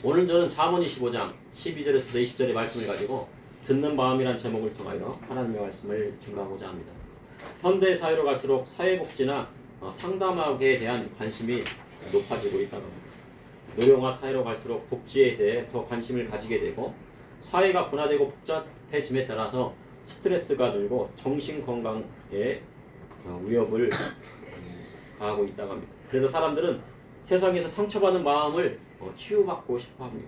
오늘 저는 잠언 25장 12절에서 20절의 말씀을 가지고 듣는 마음이란 제목을 통하여 하나님의 말씀을 증거하고자 합니다. 현대 사회로 갈수록 사회복지나 상담학에 대한 관심이 높아지고 있다고 합니다. 노령화 사회로 갈수록 복지에 대해 더 관심을 가지게 되고 사회가 분화되고 복잡해짐에 따라서 스트레스가 늘고 정신건강에 위협을 가하고 있다고 합니다. 그래서 사람들은 세상에서 상처받은 마음을 치유받고 싶어 합니다.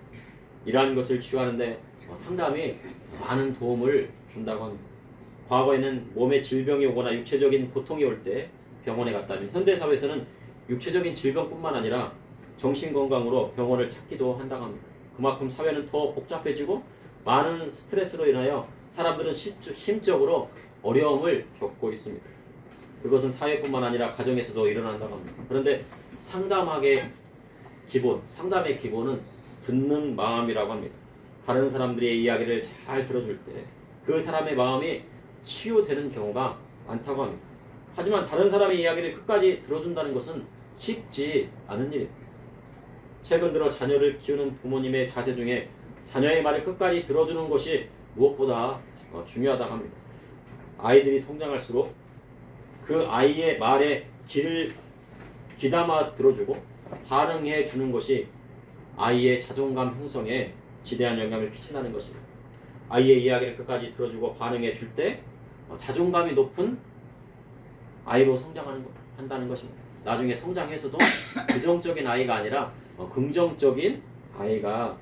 이러한 것을 치유하는데 상담이 많은 도움을 준다고 합니다. 과거에는 몸에 질병이 오거나 육체적인 고통이 올 때 병원에 갔다면 현대사회에서는 육체적인 질병뿐만 아니라 정신건강으로 병원을 찾기도 한다고 합니다. 그만큼 사회는 더 복잡해지고 많은 스트레스로 인하여 사람들은 심적으로 어려움을 겪고 있습니다. 그것은 사회뿐만 아니라 가정에서도 일어난다고 합니다. 그런데 상담의 기본은 듣는 마음이라고 합니다. 다른 사람들의 이야기를 잘 들어줄 때 그 사람의 마음이 치유되는 경우가 많다고 합니다. 하지만 다른 사람의 이야기를 끝까지 들어준다는 것은 쉽지 않은 일입니다. 최근 들어 자녀를 키우는 부모님의 자세 중에 자녀의 말을 끝까지 들어주는 것이 무엇보다 중요하다고 합니다. 아이들이 성장할수록 그 아이의 말에 귀담아 들어주고 반응해 주는 것이 아이의 자존감 형성에 지대한 영향을 끼친다는 것입니다. 아이의 이야기를 끝까지 들어주고 반응해 줄 때 자존감이 높은 아이로 성장한다는 것입니다. 나중에 성장해서도 부정적인 아이가 아니라 긍정적인 아이가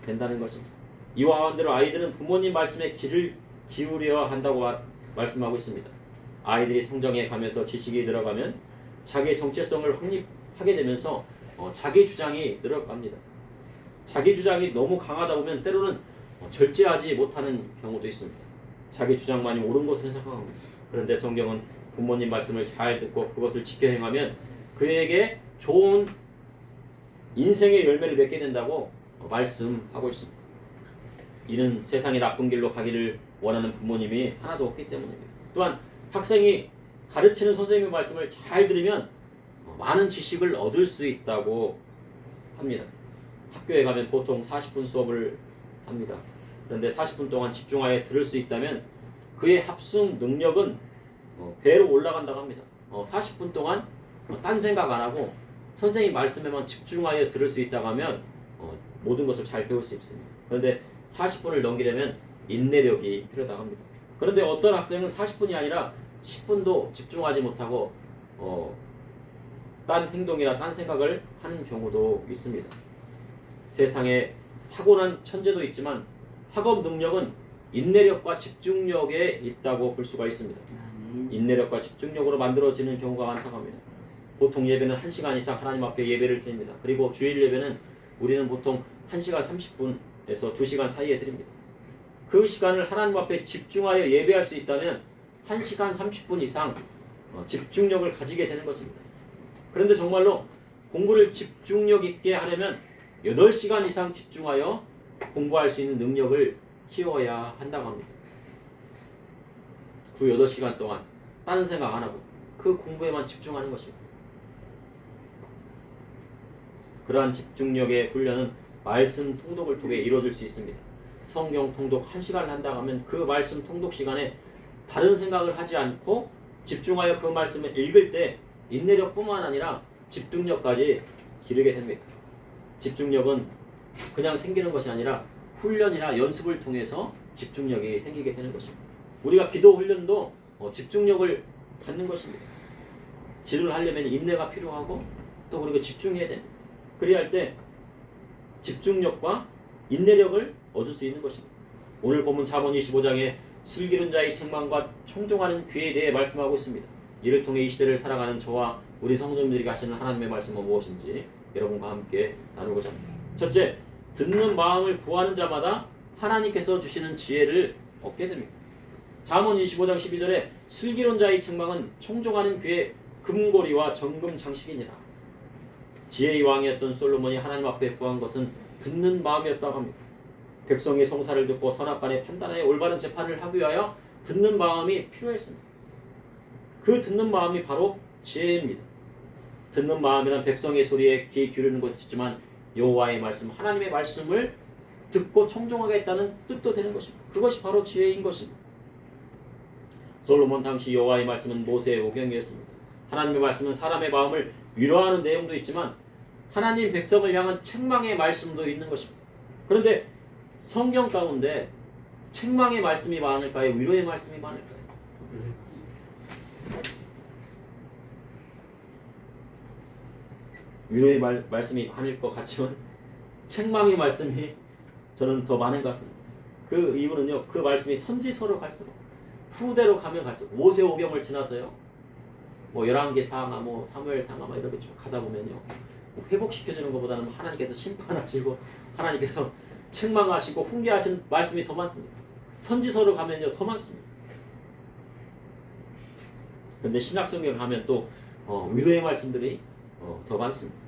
된다는 것입니다. 이와 반대로 아이들은 부모님 말씀에 귀를 기울여야 한다고 말씀하고 있습니다. 아이들이 성장해 가면서 지식이 들어가면 자기의 정체성을 확립하게 되면서 자기 주장이 늘어갑니다. 자기 주장이 너무 강하다 보면 때로는 절제하지 못하는 경우도 있습니다. 자기 주장만이 옳은 것으로 생각합니다. 그런데 성경은 부모님 말씀을 잘 듣고 그것을 지켜 행하면 그에게 좋은 인생의 열매를 맺게 된다고 말씀하고 있습니다. 이는 세상의 나쁜 길로 가기를 원하는 부모님이 하나도 없기 때문입니다. 또한 학생이 가르치는 선생님의 말씀을 잘 들으면 많은 지식을 얻을 수 있다고 합니다. 학교에 가면 보통 40분 수업을 합니다. 그런데 40분 동안 집중하여 들을 수 있다면 그의 합숙 능력은 배로 올라간다고 합니다. 40분 동안 딴 생각 안 하고 선생님 말씀에만 집중하여 들을 수 있다고 하면 모든 것을 잘 배울 수 있습니다. 그런데 40분을 넘기려면 인내력이 필요하다고 합니다. 그런데 어떤 학생은 40분이 아니라 10분도 집중하지 못하고 딴 행동이나 딴 생각을 하는 경우도 있습니다. 세상에 타고난 천재도 있지만 학업 능력은 인내력과 집중력에 있다고 볼 수가 있습니다. 인내력과 집중력으로 만들어지는 경우가 많다고 합니다. 보통 예배는 1시간 이상 하나님 앞에 예배를 드립니다. 그리고 주일 예배는 우리는 보통 1시간 30분에서 2시간 사이에 드립니다. 그 시간을 하나님 앞에 집중하여 예배할 수 있다면 1시간 30분 이상 집중력을 가지게 되는 것입니다. 그런데 정말로 공부를 집중력 있게 하려면 8시간 이상 집중하여 공부할 수 있는 능력을 키워야 한다고 합니다. 그 8시간 동안 다른 생각 안 하고 그 공부에만 집중하는 것입니다. 그러한 집중력의 훈련은 말씀 통독을 통해 이루어질 수 있습니다. 성경 통독 1시간을 한다고 하면 그 말씀 통독 시간에 다른 생각을 하지 않고 집중하여 그 말씀을 읽을 때 인내력뿐만 아니라 집중력까지 기르게 됩니다. 집중력은 그냥 생기는 것이 아니라 훈련이나 연습을 통해서 집중력이 생기게 되는 것입니다. 우리가 기도 훈련도 집중력을 갖는 것입니다. 기도를 하려면 인내가 필요하고 또 그리고 집중해야 됩니다. 그래야 할 때 집중력과 인내력을 얻을 수 있는 것입니다. 오늘 본문 잠언 25장에 슬기로운 자의 책망과 청종하는 귀에 대해 말씀하고 있습니다. 이를 통해 이 시대를 살아가는 저와 우리 성도님들이 하시는 하나님의 말씀은 무엇인지 여러분과 함께 나누고자 합니다. 첫째, 듣는 마음을 구하는 자마다 하나님께서 주시는 지혜를 얻게 됩니다. 잠언 25장 12절에 슬기로운 자의 책망은 청종하는 귀의 금고리와 정금 장식이니라. 지혜의 왕이었던 솔로몬이 하나님 앞에 구한 것은 듣는 마음이었다고 합니다. 백성이 송사를 듣고 선악간에 판단하여 올바른 재판을 하기 위하여 듣는 마음이 필요했습니다. 그 듣는 마음이 바로 지혜입니다. 듣는 마음이란 백성의 소리에 귀 기울이는 것이지만 여호와의 말씀, 하나님의 말씀을 듣고 청종하겠다는 뜻도 되는 것입니다. 그것이 바로 지혜인 것입니다. 솔로몬 당시 여호와의 말씀은 모세의 오경이었습니다. 하나님의 말씀은 사람의 마음을 위로하는 내용도 있지만 하나님 백성을 향한 책망의 말씀도 있는 것입니다. 그런데 성경 가운데 책망의 말씀이 많을까요? 위로의 말씀이 많을까요? 위로의 말씀이 많을 것 같지만 책망의 말씀이 저는 더 많은 것 같습니다. 그 이유는요, 그 말씀이 선지서로 갈수록 후대로 가면 갈수록 모세오경을 지나서요, 뭐 열왕기 상하, 뭐 사무엘 상하, 막 이렇게 쭉 가다 보면요, 뭐 회복시켜주는 것보다는 하나님께서 심판하시고 하나님께서 책망하시고 훈계하신 말씀이 더 많습니다. 선지서로 가면요 더 많습니다. 그런데 신약성경 가면 또 위로의 말씀들이 더 많습니다.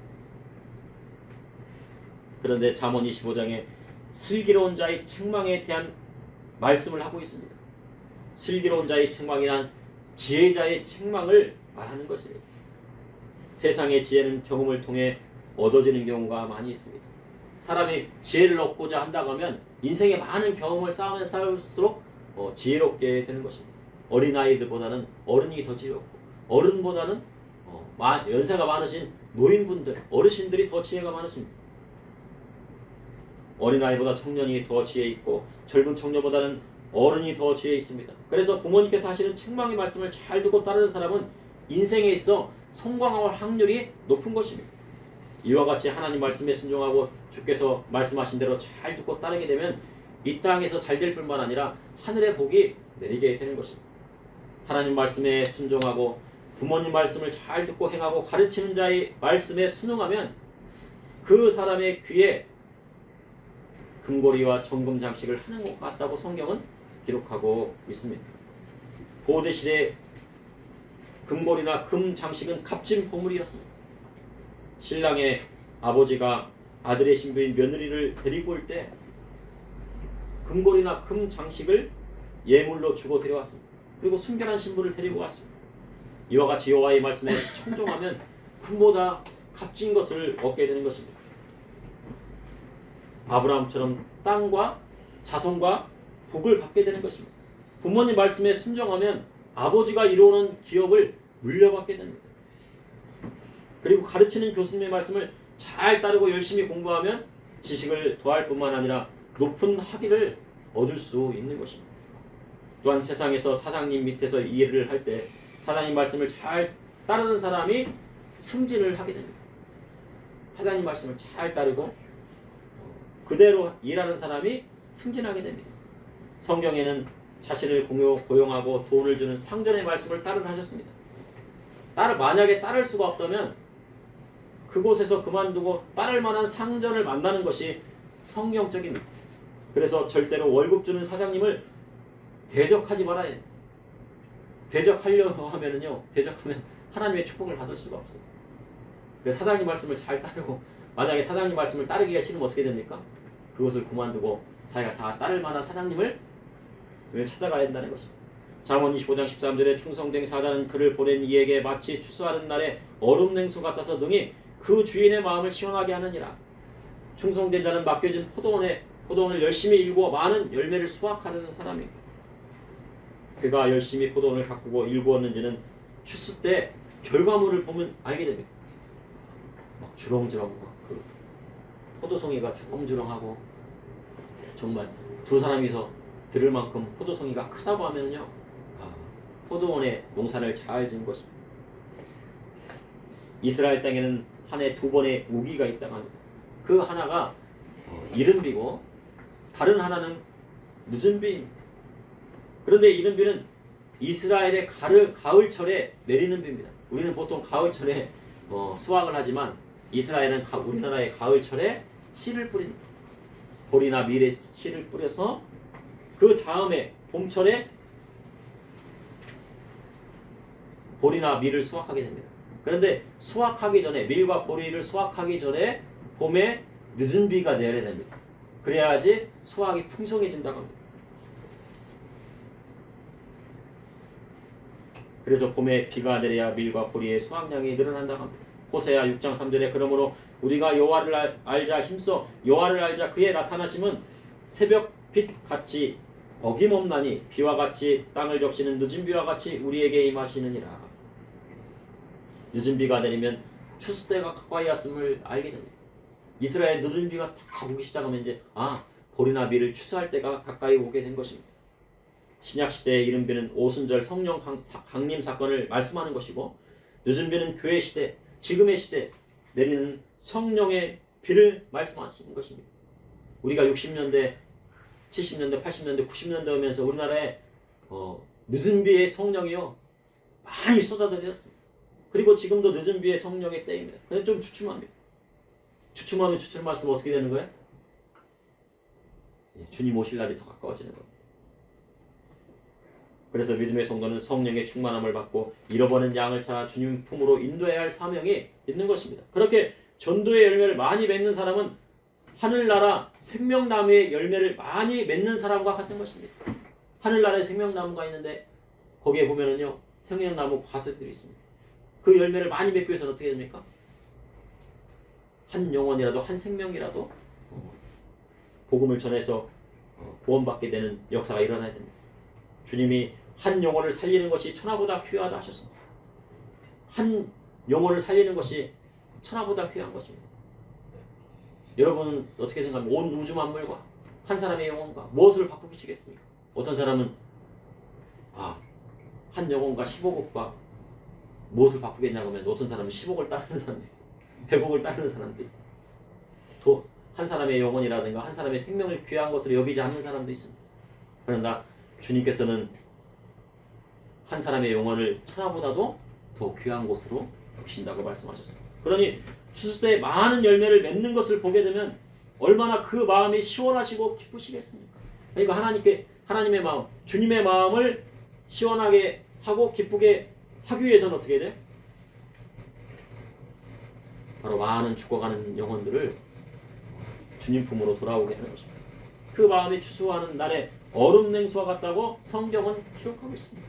그런데 잠언 25장에 슬기로운 자의 책망에 대한 말씀을 하고 있습니다. 슬기로운 자의 책망이란 지혜자의 책망을 말하는 것이에요. 세상의 지혜는 경험을 통해 얻어지는 경우가 많이 있습니다. 사람이 지혜를 얻고자 한다고 하면 인생에 많은 경험을 쌓으면 쌓을수록 지혜롭게 되는 것입니다. 어린아이들보다는 어른이 더 지혜롭고 어른보다는 연세가 많으신 노인분들, 어르신들이 더 지혜가 많으십니다. 어린아이보다 청년이 더 지혜 있고 젊은 청년보다는 어른이 더 지혜 있습니다. 그래서 부모님께서 하시는 책망의 말씀을 잘 듣고 따르는 사람은 인생에 있어 성공할 확률이 높은 것입니다. 이와 같이 하나님 말씀에 순종하고 주께서 말씀하신 대로 잘 듣고 따르게 되면 이 땅에서 잘 될 뿐만 아니라 하늘의 복이 내리게 되는 것입니다. 하나님 말씀에 순종하고 부모님 말씀을 잘 듣고 행하고 가르치는 자의 말씀에 순응하면 그 사람의 귀에 금고리와 정금 장식을 하는 것 같다고 성경은 기록하고 있습니다. 고대시대 금고리나 금 장식은 값진 보물이었습니다. 신랑의 아버지가 아들의 신부인 며느리를 데리고 올 때 금고리나 금 장식을 예물로 주고 데려왔습니다. 그리고 순결한 신부를 데리고 왔습니다. 이와 같이 여호와의 말씀에 청종하면 금보다 값진 것을 얻게 되는 것입니다. 아브라함처럼 땅과 자손과 복을 받게 되는 것입니다. 부모님 말씀에 순종하면 아버지가 이루어놓은 기업을 물려받게 됩니다. 그리고 가르치는 교수님의 말씀을 잘 따르고 열심히 공부하면 지식을 더할 뿐만 아니라 높은 학위를 얻을 수 있는 것입니다. 또한 세상에서 사장님 밑에서 일을 할 때 사장님 말씀을 잘 따르는 사람이 승진을 하게 됩니다. 사장님 말씀을 잘 따르고 그대로 일하는 사람이 승진하게 됩니다. 성경에는 자신을 고용하고 돈을 주는 상전의 말씀을 따르라 하셨습니다. 만약에 따를 수가 없다면 그곳에서 그만두고 따를 만한 상전을 만나는 것이 성경적입니다. 그래서 절대로 월급 주는 사장님을 대적하지 말아야 해요. 대적하려고 하면은요, 대적하면 하나님의 축복을 받을 수가 없어요. 그래서 사장님 말씀을 잘 따르고, 만약에 사장님 말씀을 따르기가 싫으면 어떻게 됩니까? 그것을 그만두고 자기가 다 따를 만한 사장님을 찾아가야 한다는 것입니다. 잠언 25장 13절에 충성된 사자는 그를 보낸 이에게 마치 추수하는 날에 얼음 냉수 같아서 능히 그 주인의 마음을 시원하게 하느니라. 충성된 자는 맡겨진 포도원을 열심히 일구어 많은 열매를 수확하는 사람입니다. 그가 열심히 포도원을 가꾸고 일구었는지는 추수 때 결과물을 보면 알게 됩니다. 막 주렁주렁 그 포도송이가 주렁주렁하고 정말 두 사람이서 들을 만큼 포도송이가 크다고 하면요, 포도원의 농사를 잘 지은 것입니다. 이스라엘 땅에는 한 해 2번의 우기가 있다고 합니다. 그 하나가 이른 비고 다른 하나는 늦은 비입니다. 그런데 이른 비는 이스라엘의 가을철에 내리는 비입니다. 우리는 보통 가을철에 수확을 하지만 이스라엘은 우리나라의 가을철에 씨를 뿌립니다. 보리나 밀에 씨를 뿌려서 그 다음에 봄철에 보리나 밀을 수확하게 됩니다. 그런데 수확하기 전에, 밀과 보리를 수확하기 전에 봄에 늦은 비가 내려야 됩니다. 그래야지 수확이 풍성해진다고 합니다. 그래서 봄에 비가 내려야 밀과 보리의 수확량이 늘어난다고 합니다. 호세아 6장 3절에 그러므로 우리가 여호와를 알자 힘써 여호와를 알자 그의 나타나심은 새벽 빛 같이 어김없나니 비와 같이 땅을 적시는 늦은 비와 같이 우리에게 임하시느니라. 늦은 비가 내리면 추수 때가 가까이 왔음을 알게 됩니다. 이스라엘 늦은 비가 다 오기 시작하면 이제 보리나 비를 추수할 때가 가까이 오게 된 것입니다. 신약 시대의 이른 비는 오순절 성령 강림 사건을 말씀하는 것이고, 늦은 비는 교회 시대, 지금의 시대 내리는 성령의 비를 말씀하시는 것입니다. 우리가 60년대, 70년대, 80년대, 90년대 오면서 우리나라에 늦은 비의 성령이요 많이 쏟아들였습니다. 그리고 지금도 늦은 비의 성령의 때입니다. 근데 좀 주춤합니다. 주춤하면 주춤할수록 어떻게 되는 거예요? 주님 오실 날이 더 가까워지는 겁니다. 그래서 믿음의 성도는 성령의 충만함을 받고 잃어버린 양을 찾아 주님 품으로 인도해야 할 사명이 있는 것입니다. 그렇게 전도의 열매를 많이 맺는 사람은 하늘나라 생명나무의 열매를 많이 맺는 사람과 같은 것입니다. 하늘나라에 생명나무가 있는데 거기에 보면은요 생명나무 과습들이 있습니다. 그 열매를 많이 맺기 위해서는 어떻게 됩니까? 한 영혼이라도 한 생명이라도 복음을 전해서 구원받게 되는 역사가 일어나야 됩니다. 주님이 한 영혼을 살리는 것이 천하보다 귀하다 하셨습니다. 한 영혼을 살리는 것이 천하보다 귀한 것입니다. 여러분은 어떻게 생각합니까? 온 우주 만물과 한 사람의 영혼과 무엇을 바꾸시겠습니까? 어떤 사람은 한 영혼과 15억과 무엇을 바꾸겠냐고 하면 어떤 사람은 10억을 따르는 사람도 있어요. 100억을 따르는 사람도 있고 또 한 사람의 영혼이라든가 한 사람의 생명을 귀한 것으로 여기지 않는 사람도 있습니다. 그러나 주님께서는 한 사람의 영혼을 천하보다도 더 귀한 곳으로 여기신다고 말씀하셨습니다. 그러니 추수 때 많은 열매를 맺는 것을 보게 되면 얼마나 그 마음이 시원하시고 기쁘시겠습니까? 그러니까 하나님의 마음, 주님의 마음을 시원하게 하고 기쁘게 하기 위해서는 어떻게 해야 돼? 바로 많은 죽어가는 영혼들을 주님 품으로 돌아오게 하는 것입니다. 그 마음이 추수하는 날에 얼음 냉수와 같다고 성경은 기록하고 있습니다.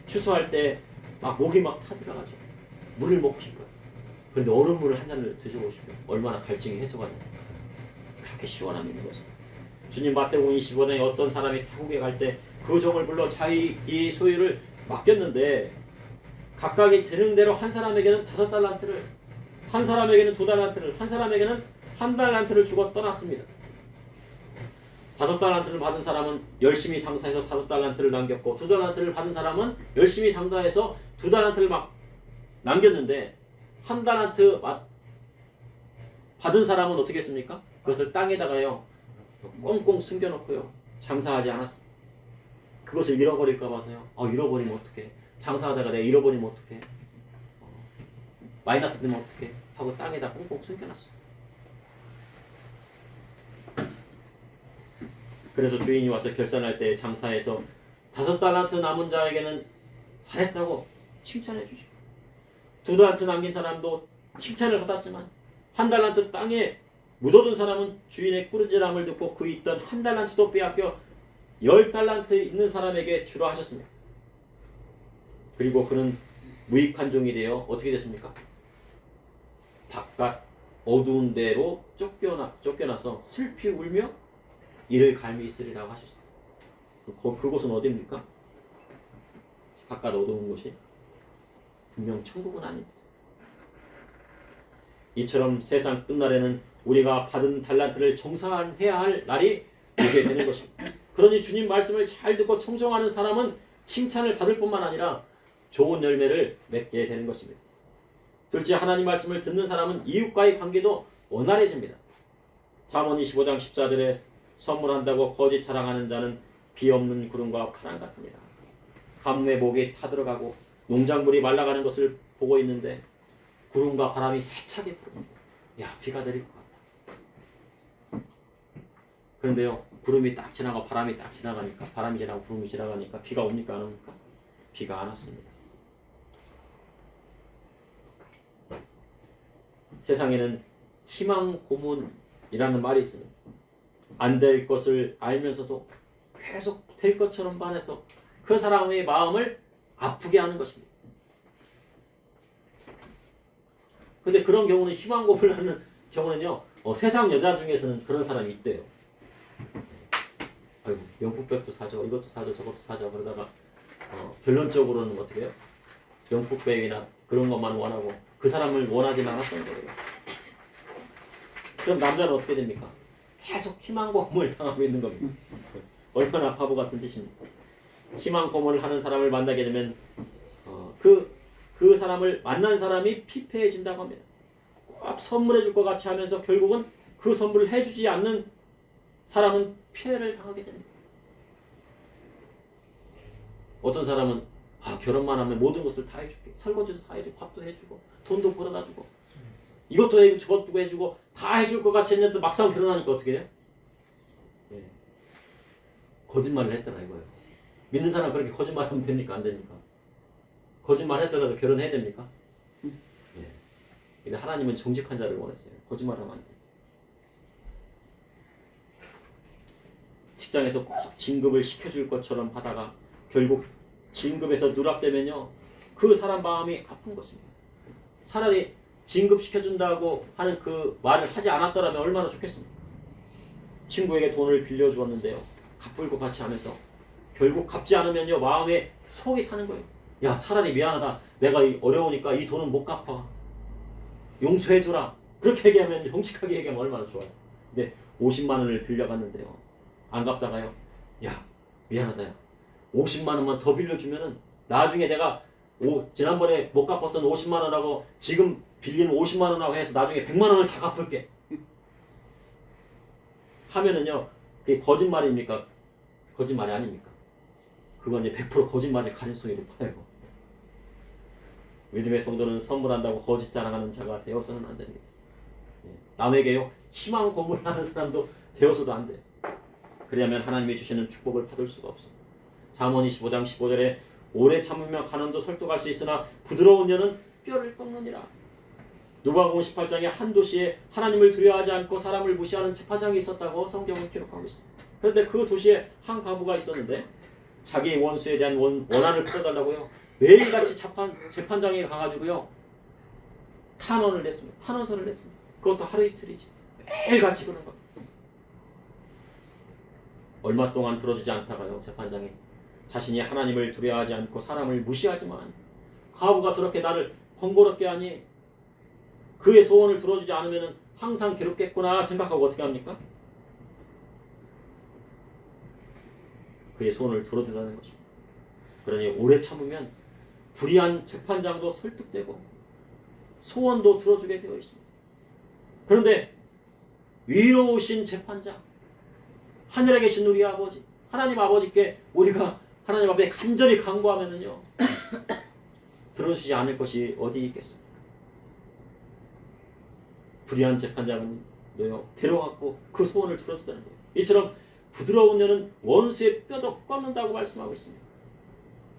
추수할 때 목이 타들어가죠. 물을 먹고 싶어요. 그런데 얼음물을 한 잔을 드셔보십시오. 얼마나 갈증이 해소가 됩니까? 그렇게 시원함이 있는 것입니다. 주님 마태복음 25장에 어떤 사람이 타국에 갈 때 그 종을 불러 자기 소유를 맡겼는데 각각의 재능대로 한 사람에게는 5달란트를, 한 사람에게는 2달란트를, 한 사람에게는 1달란트를 주고 떠났습니다. 5달란트를 받은 사람은 열심히 장사해서 5달란트를 남겼고 2달란트를 받은 사람은 열심히 장사해서 2달란트를 남겼는데 1달란트 받은 사람은 어떻게 했습니까? 그것을 땅에다가요 꽁꽁 숨겨놓고요 장사하지 않았습니다. 그것을 잃어버릴까 봐서요. 잃어버리면 어떡해? 장사하다가 내가 잃어버리면 어떡해? 마이너스 되면 어떡해? 하고 땅에다 꽁꽁 숨겨놨어요. 그래서 주인이 와서 결산할 때 장사해서 5달란트 남은 자에게는 잘했다고 칭찬해 주시고 2달란트 남긴 사람도 칭찬을 받았지만 1달란트 땅에 묻어둔 사람은 주인의 꾸짖음을 듣고 그 있던 1달란트도 빼앗겨 10달란트 있는 사람에게 주라 하셨습니다. 그리고 그는 무익한 종이 되어 어떻게 됐습니까? 바깥 어두운 데로 쫓겨나서 슬피 울며 이를 갈미 있으리라고 하셨습니다. 그곳은 어디입니까? 바깥 어두운 곳이 분명 천국은 아닙니다. 이처럼 세상 끝날에는 우리가 받은 달란트를 정산해야 할 날이 오게 되는 것입니다. 그러니 주님 말씀을 잘 듣고 청정하는 사람은 칭찬을 받을 뿐만 아니라 좋은 열매를 맺게 되는 것입니다. 둘째, 하나님 말씀을 듣는 사람은 이웃과의 관계도 원활해집니다. 잠언 25장 14절에 선물한다고 거짓 자랑하는 자는 비 없는 구름과 파랑 같으니라. 감내 목이 타들어가고 농작물이 말라가는 것을 보고 있는데 구름과 바람이 세차게 불어요. 비가 내릴 것 같다. 그런데요, 구름이 딱 지나고 바람이 딱 지나가니까, 바람이 지나고 구름이 지나가니까 비가 옵니까 안 옵니까? 비가 안 왔습니다. 세상에는 희망 고문이라는 말이 있습니다. 안 될 것을 알면서도 계속 될 것처럼 반해서 그 사람의 마음을 아프게 하는 것입니다. 근데 그런 경우는 희망 고문을 하는 경우는요, 세상 여자 중에서는 그런 사람이 있대요. 아이고, 명품백도 사줘, 이것도 사줘, 저것도 사줘. 그러다가 결론적으로는 어떻게 해요? 명품백이나 그런 것만 원하고 그 사람을 원하지 않았던 거예요. 그럼 남자는 어떻게 됩니까? 계속 희망 고문을 당하고 있는 겁니다. 얼마나 바보 같은 짓입니까? 희망 고문을 하는 사람을 만나게 되면 그 사람을 만난 사람이 피폐해진다고 합니다. 꼭 선물해 줄 것 같이 하면서 결국은 그 선물을 해주지 않는 사람은 피해를 당하게 됩니다. 어떤 사람은 결혼만 하면 모든 것을 다 해줄게. 설거지도 다 해주고 밥도 해주고 돈도 벌어다 주고 이것도 해주고 저것도 해주고 다 해줄 것 같이 했는데 막상 결혼하니까 어떻게 돼요? 예. 거짓말을 했더라 이거예요. 믿는 사람 그렇게 거짓말하면 됩니까? 안 됩니까? 거짓말 했어라도 결혼해야 됩니까? 예. 근데 하나님은 정직한 자를 원했어요. 거짓말하면 안 돼. 직장에서 꼭 진급을 시켜줄 것처럼 하다가 결국 진급에서 누락되면요, 그 사람 마음이 아픈 것입니다. 차라리 진급시켜준다고 하는 그 말을 하지 않았더라면 얼마나 좋겠습니까? 친구에게 돈을 빌려주었는데요, 갚을 것 같이 하면서 결국 갚지 않으면요, 마음에 속이 타는 거예요. 야, 차라리 미안하다. 내가 어려우니까 이 돈은 못 갚아. 용서해주라. 그렇게 얘기하면, 형식하게 얘기하면 얼마나 좋아요. 근데 50만 원을 빌려갔는데요, 안 갚다가요, 야, 미안하다. 야. 50만 원만 더 빌려주면은 나중에 내가 지난번에 못 갚았던 50만 원하고 지금 빌리는 50만 원하고 해서 나중에 100만 원을 다 갚을게. 하면은요, 그게 거짓말입니까? 거짓말이 아닙니까? 그건 이제 100% 거짓말일 가능성이 높아요. 믿음의 성도는 선물한다고 거짓 자랑하는 자가 되어서는 안 됩니다. 남에게요, 희망 고문하는 사람도 되어서도 안 돼. 그러면 하나님이 주시는 축복을 받을 수가 없습니다. 잠언 25장 15절에 오래 참으며 가난도 설득할 수 있으나 부드러운 녀는 뼈를 꺾느니라. 누가복음 18장에 한 도시에 하나님을 두려워하지 않고 사람을 무시하는 재판장이 있었다고 성경은 기록하고 있습니다. 그런데 그 도시에 한 가부가 있었는데 자기 원수에 대한 원한을 풀어달라고요, 매일같이 재판장에 가가지고요 탄원을 냈습니다. 탄원서를 냈습니다. 그것도 하루 이틀이지. 매일같이 그런 겁니다. 얼마 동안 들어주지 않다가요, 재판장이 자신이 하나님을 두려워하지 않고 사람을 무시하지만 가부가 저렇게 나를 번거롭게 하니 그의 소원을 들어주지 않으면 항상 괴롭겠구나 생각하고 어떻게 합니까? 그의 소원을 들어주라는 것입니다. 그러니 오래 참으면 불의한 재판장도 설득되고 소원도 들어주게 되어 있습니다. 그런데 위로우신 재판장, 하늘에 계신 우리 아버지, 하나님 아버지께 우리가 하나님 앞에 간절히 간구하면은요, 들어주지 않을 것이 어디 있겠습니까? 불의한 재판장은요, 괴로워갖고 그 소원을 들어주다는 거예요. 이처럼 부드러운 녀는 원수의 뼈도 꺾는다고 말씀하고 있습니다.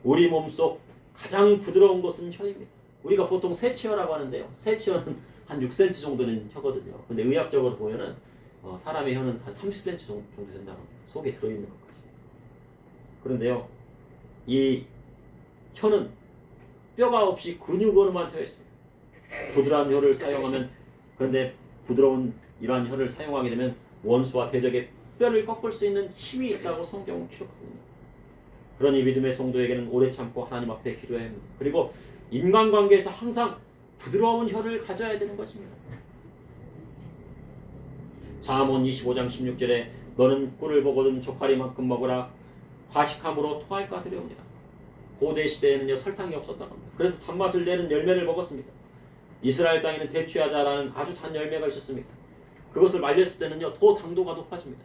우리 몸속 가장 부드러운 것은 혀입니다. 우리가 보통 새치혀라고 하는데요, 새치혀는 한 6cm 정도는 혀거든요. 근데 의학적으로 보면은 사람의 혀는 한 30cm 정도 된다고 합니다. 속에 들어있는 것까지. 그런데요, 이 혀는 뼈가 없이 근육으로만 되어 있습니다. 부드러운 혀를 사용하면, 그런데 부드러운 이러한 혀를 사용하게 되면 원수와 대적의 뼈를 꺾을 수 있는 힘이 있다고 성경은 기록합니다. 그러니 믿음의 성도에게는 오래 참고 하나님 앞에 기도해야 합니다. 그리고 인간관계에서 항상 부드러운 혀를 가져야 되는 것입니다. 잠언 25장 16절에 너는 꿀을 보거든 조카리만큼 먹으라. 과식함으로 토할까 두려우니라. 고대 시대에는요, 설탕이 없었다고 합니다. 그래서 단맛을 내는 열매를 먹었습니다. 이스라엘 땅에는 대추야자라는 아주 단 열매가 있었습니다. 그것을 말렸을 때는요, 더 당도가 높아집니다.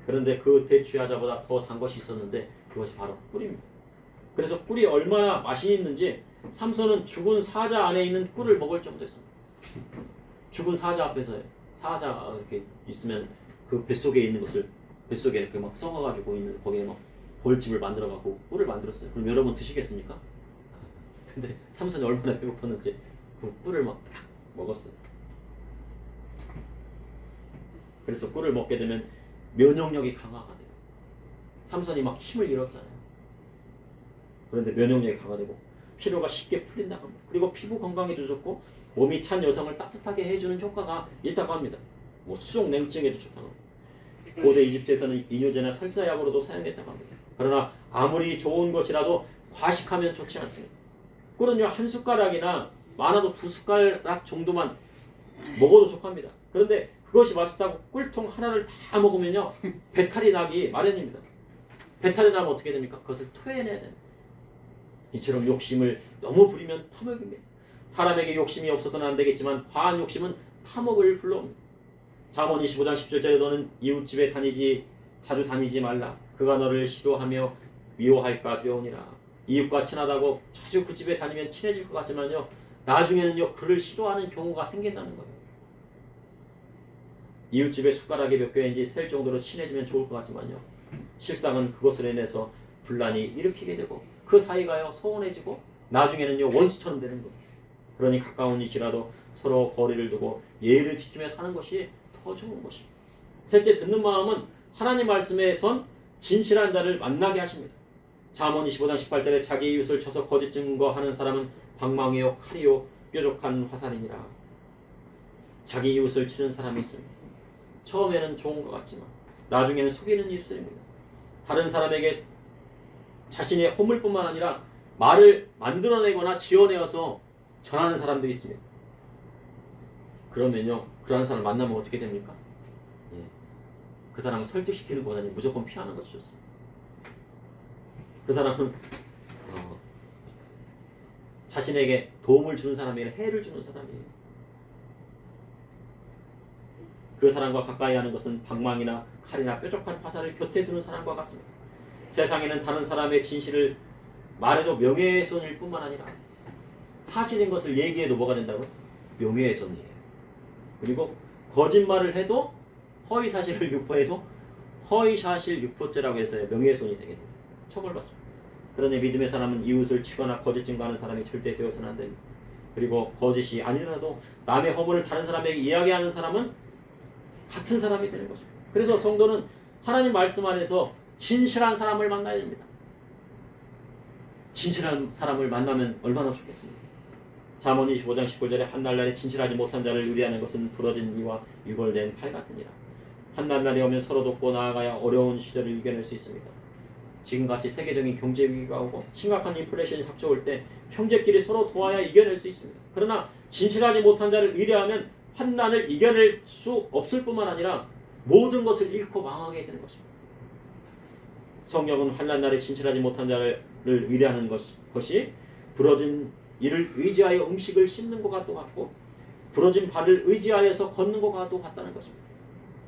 그런데 그 대추야자보다 더 단 것이 있었는데 그것이 바로 꿀입니다. 그래서 꿀이 얼마나 맛이 있는지 삼손은 죽은 사자 안에 있는 꿀을 먹을 정도였습니다. 죽은 사자 앞에서 사자 이렇게 있으면 그 뱃속에 있는 것을, 뱃속에 이렇게 막 썩어가지고 있는 거기에 막 벌집을 만들어갖고 꿀을 만들었어요. 그럼 여러분 드시겠습니까? 근데 삼손이 얼마나 배고팠는지 그 꿀을 막 딱 먹었어요. 그래서 꿀을 먹게 되면 면역력이 강화가 돼요. 삼손이 막 힘을 잃었잖아요. 그런데 면역력이 강화되고 피로가 쉽게 풀린다고 합니다. 그리고 피부 건강에도 좋고 몸이 찬 여성을 따뜻하게 해주는 효과가 있다고 합니다. 뭐 수족 냉증에도 좋다고 합니다. 고대 이집트에서는 이뇨제나 설사약으로도 사용했다고 합니다. 그러나 아무리 좋은 것이라도 과식하면 좋지 않습니다. 꿀은요 한 숟가락이나 많아도 2숟가락 정도만 먹어도 좋합니다. 그런데 그것이 맛있다고 꿀통 하나를 다 먹으면요 배탈이 나기 마련입니다. 배탈이 나면 어떻게 됩니까? 그것을 토해내야 됩니다. 이처럼 욕심을 너무 부리면 탐욕입니다. 사람에게 욕심이 없어서는 안 되겠지만 과한 욕심은 탐욕을 불러옵니다. 잠언 25장 17절에 너는 이웃집에 자주 다니지 말라. 그가 너를 싫어하며 미워할까 두려우니라. 이웃과 친하다고 자주 그 집에 다니면 친해질 것 같지만요 나중에는요 그를 싫어하는 경우가 생긴다는 거예요. 이웃집에 숟가락이 몇 개인지 셀 정도로 친해지면 좋을 것 같지만요 실상은 그것으로 인해서 분란이 일으키게 되고 그 사이가요 소원해지고 나중에는요 원수처럼 되는 거예요. 그러니 가까운 이치라도 서로 거리를 두고 예의를 지키며 사는 것이 더 좋은 것입니다. 셋째, 듣는 마음은 하나님 말씀에 선 진실한 자를 만나게 하십니다. 잠언 25장 18절에 자기 이웃을 쳐서 거짓 증거하는 사람은 방망이요 칼이요 뾰족한 화살이니라. 자기 이웃을 치는 사람이 있습니다. 처음에는 좋은 것 같지만 나중에는 속이는 입술입니다. 다른 사람에게 자신의 허물뿐만 아니라 말을 만들어내거나 지어내어서 전하는 사람들이 있습니다. 그러면요 그러한 사람 만나면 어떻게 됩니까? 그 사람을 설득시키는 것은 무조건 피하는 것이 좋습니다. 그 사람은 자신에게 도움을 주는 사람이 아니라 해를 주는 사람이에요. 그 사람과 가까이 하는 것은 방망이나 칼이나 뾰족한 화살을 곁에 두는 사람과 같습니다. 세상에는 다른 사람의 진실을 말해도 명예훼손일 뿐만 아니라 사실인 것을 얘기해도 뭐가 된다고요? 명예훼손이에요. 그리고 거짓말을 해도 허위사실을 유포해도 허위사실 유포죄라고 해서 명예훼손이 되게 됩니다. 처벌받습니다. 그러니 믿음의 사람은 이웃을 치거나 거짓 증거하는 사람이 절대 되어서는 안 됩니다. 그리고 거짓이 아니더라도 남의 허물을 다른 사람에게 이야기하는 사람은 같은 사람이 되는 것입니다. 그래서 성도는 하나님 말씀 안에서 진실한 사람을 만나야 됩니다. 진실한 사람을 만나면 얼마나 좋겠습니까? 잠언 25장 19절에 한날날에 진실하지 못한 자를 의뢰하는 것은 부러진 이와 유골된 팔 같으니라. 한날날이 오면 서로 돕고 나아가야 어려운 시절을 이겨낼 수 있습니다. 지금같이 세계적인 경제 위기가 오고 심각한 인플레이션이 닥쳐올 때 형제끼리 서로 도와야 이겨낼 수 있습니다. 그러나 진실하지 못한 자를 의뢰하면 환난을 이겨낼 수 없을 뿐만 아니라 모든 것을 잃고 망하게 되는 것입니다. 성경은 환난 날에 진실하지 못한 자를 의뢰하는 것이 부러진 이를 의지하여 음식을 씹는 것과 똑같고 부러진 발을 의지하여서 걷는 것과 똑같다는 것입니다.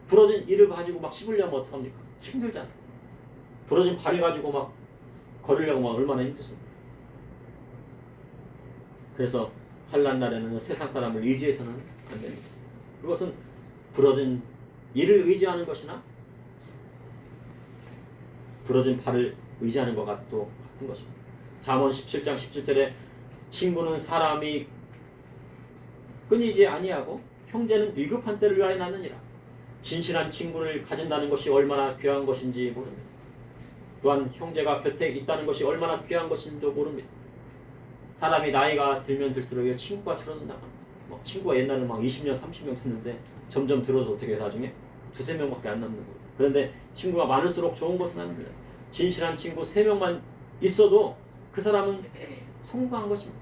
부러진 이를 가지고 막 씹으려면 어떡합니까? 힘들잖아요. 부러진 발을 가지고 막 걸으려고 막 얼마나 힘들습니까? 그래서 환난 날에는 세상 사람을 의지해서는 안 됩니다. 그것은 부러진 이를 의지하는 것이나 부러진 발을 의지하는 것과 같은 것입니다. 잠언 17장 17절에 친구는 사람이 끊이지 아니하고 형제는 위급한 때를 위하여 낳느니라. 진실한 친구를 가진다는 것이 얼마나 귀한 것인지 모릅니다. 또한 형제가 곁에 있다는 것이 얼마나 귀한 것인지도 모릅니다. 사람이 나이가 들면 들수록 친구가 줄어든다고 합니다. 친구가 옛날에는 막 20년, 30명 됐는데 점점 들어서 어떻게 해요? 나중에 2~3명밖에 안 남는 거예요. 그런데 친구가 많을수록 좋은 것은 아닙니다. 진실한 친구 3명만 있어도 그 사람은 성공한 것입니다.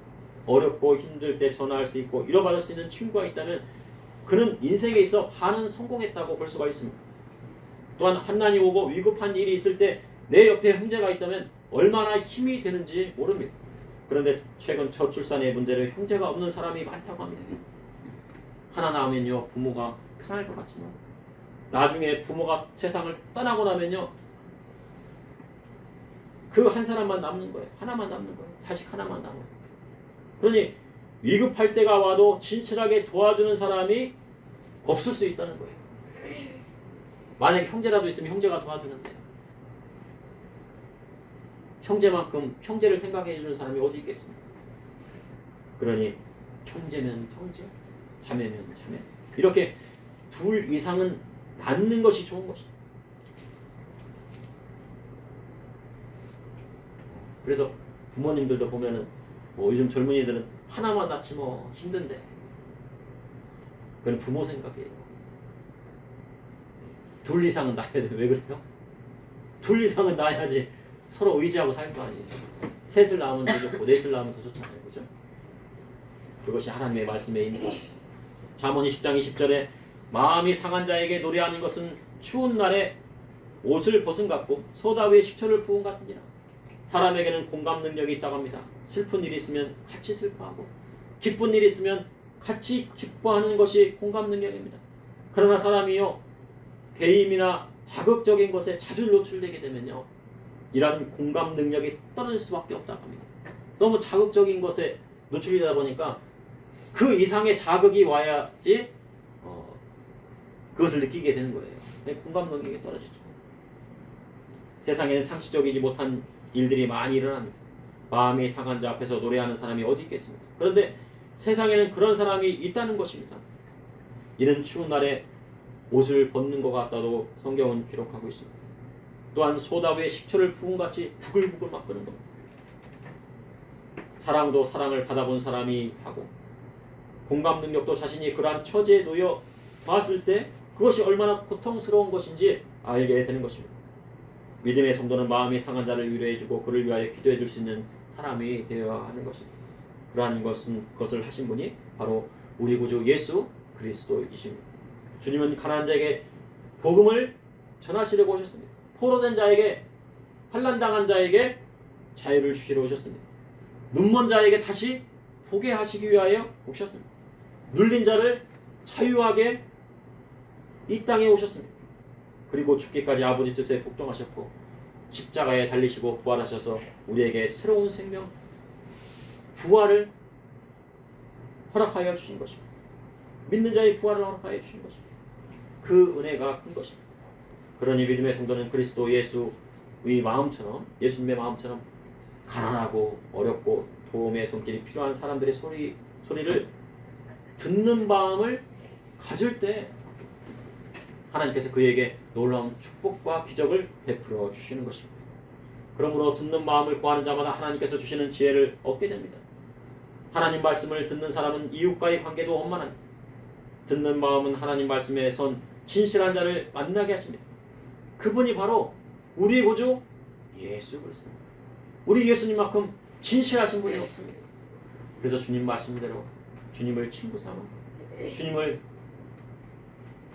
어렵고 힘들 때 전화할 수 있고 위로받을 수 있는 친구가 있다면 그는 인생에 있어 반은 성공했다고 볼 수가 있습니다. 또한 환난이 오고 위급한 일이 있을 때 내 옆에 형제가 있다면 얼마나 힘이 되는지 모릅니다. 그런데 최근 저출산의 문제로 형제가 없는 사람이 많다고 합니다. 하나 낳으면요 부모가 편할 것 같지만 나중에 부모가 세상을 떠나고 나면요 그 한 사람만 남는 거예요. 하나만 남는 거예요. 자식 하나만 남아요. 그러니 위급할 때가 와도 진실하게 도와주는 사람이 없을 수 있다는 거예요. 만약 형제라도 있으면 형제가 도와주는데 형제만큼 형제를 생각해 주는 사람이 어디 있겠습니까? 그러니 형제면 형제, 자매면 자매 이렇게 둘 이상은 낳는 것이 좋은 것입니다. 그래서 부모님들도 보면은 뭐 요즘 젊은이들은 하나만 낳지 뭐 힘든데. 그건 부모 생각이에요. 둘 이상은 낳아야 돼. 왜 그래요? 둘 이상은 낳아야지 서로 의지하고 살 거 아니에요. 셋을 낳으면 더 좋고 넷을 낳으면 더 좋잖아요. 그죠? 그것이 하나님의 말씀에 있는 것입니다. 잠언 20장 20절에 마음이 상한 자에게 노래하는 것은 추운 날에 옷을 벗은 같고 소다 위에 식초를 부은 같으니라. 사람에게는 공감 능력이 있다고 합니다. 슬픈 일이 있으면 같이 슬퍼하고 기쁜 일이 있으면 같이 기뻐하는 것이 공감 능력입니다. 그러나 사람이요 괴임이나 자극적인 것에 자주 노출되게 되면요 이런 공감 능력이 떨어질 수밖에 없다고 합니다. 너무 자극적인 것에 노출이 되다 보니까 그 이상의 자극이 와야지 그것을 느끼게 되는 거예요. 공감 능력이 떨어지죠. 세상에는 상식적이지 못한 일들이 많이 일어납니다. 마음이 상한 자 앞에서 노래하는 사람이 어디 있겠습니까? 그런데 세상에는 그런 사람이 있다는 것입니다. 이는 추운 날에 옷을 벗는 것 같다도 성경은 기록하고 있습니다. 또한 소다 위에 식초를 부은 같이 부글부글 막 끓는 겁니다. 사랑도 사랑을 받아본 사람이 하고 공감 능력도 자신이 그러한 처지에 놓여 봤을 때 그것이 얼마나 고통스러운 것인지 알게 되는 것입니다. 믿음의 성도는 마음이 상한 자를 위로해주고 그를 위하여 기도해줄 수 있는 사람이 되어야 하는 것입니다. 그러한 것을 하신 분이 바로 우리 구주 예수 그리스도이십니다. 주님은 가난한 자에게 복음을 전하시려고 오셨습니다. 포로된 자에게 환난당한 자에게 자유를 주시러 오셨습니다. 눈먼 자에게 다시 보게 하시기 위하여 오셨습니다. 눌린 자를 자유하게 이 땅에 오셨습니다. 그리고 죽기까지 아버지 뜻에 복종하셨고 십자가에 달리시고 부활하셔서 우리에게 새로운 생명, 부활을 허락하여 주신 것입니다. 믿는 자의 부활을 허락하여 주신 것입니다. 그 은혜가 큰 것입니다. 그러니 믿음의 성도는 그리스도 예수의 마음처럼 예수님의 마음처럼 가난하고 어렵고 도움의 손길이 필요한 사람들의 소리를 듣는 마음을 가질 때 하나님께서 그에게 놀라운 축복과 기적을 베풀어 주시는 것입니다. 그러므로 듣는 마음을 구하는 자마다 하나님께서 주시는 지혜를 얻게 됩니다. 하나님 말씀을 듣는 사람은 이웃과의 관계도 원만합니다. 듣는 마음은 하나님 말씀에 선 진실한 자를 만나게 하십니다. 그분이 바로 우리의 구주 예수 그리스도입니다. 우리 예수님만큼 진실하신 분이 없습니다. 그래서 주님 말씀대로 주님을 친구 삼아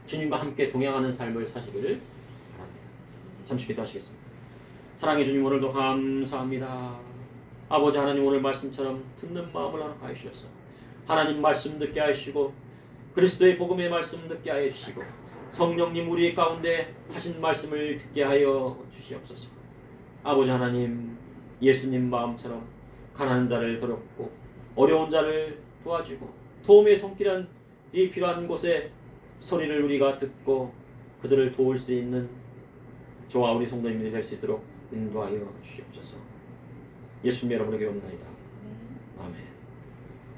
주님과 함께 동행하는 삶을 사시기를 바랍니다. 잠시 기도하시겠습니다. 사랑의 주님, 오늘도 감사합니다. 아버지 하나님, 오늘 말씀처럼 듣는 마음을 허락하여 주셔서 하나님 말씀 듣게 하시고 그리스도의 복음의 말씀 듣게 하여 주시고 성령님 우리 가운데 하신 말씀을 듣게 하여 주시옵소서. 아버지 하나님, 예수님 마음처럼 가난한 자를 더럽고 어려운 자를 도와주고 도움의 손길이 필요한 곳에 소리를 우리가 듣고 그들을 도울 수 있는 저와 우리 성도님들이 될 수 있도록 인도하여 주시옵소서. 예수님 여러분에게 옵나이다. 아멘.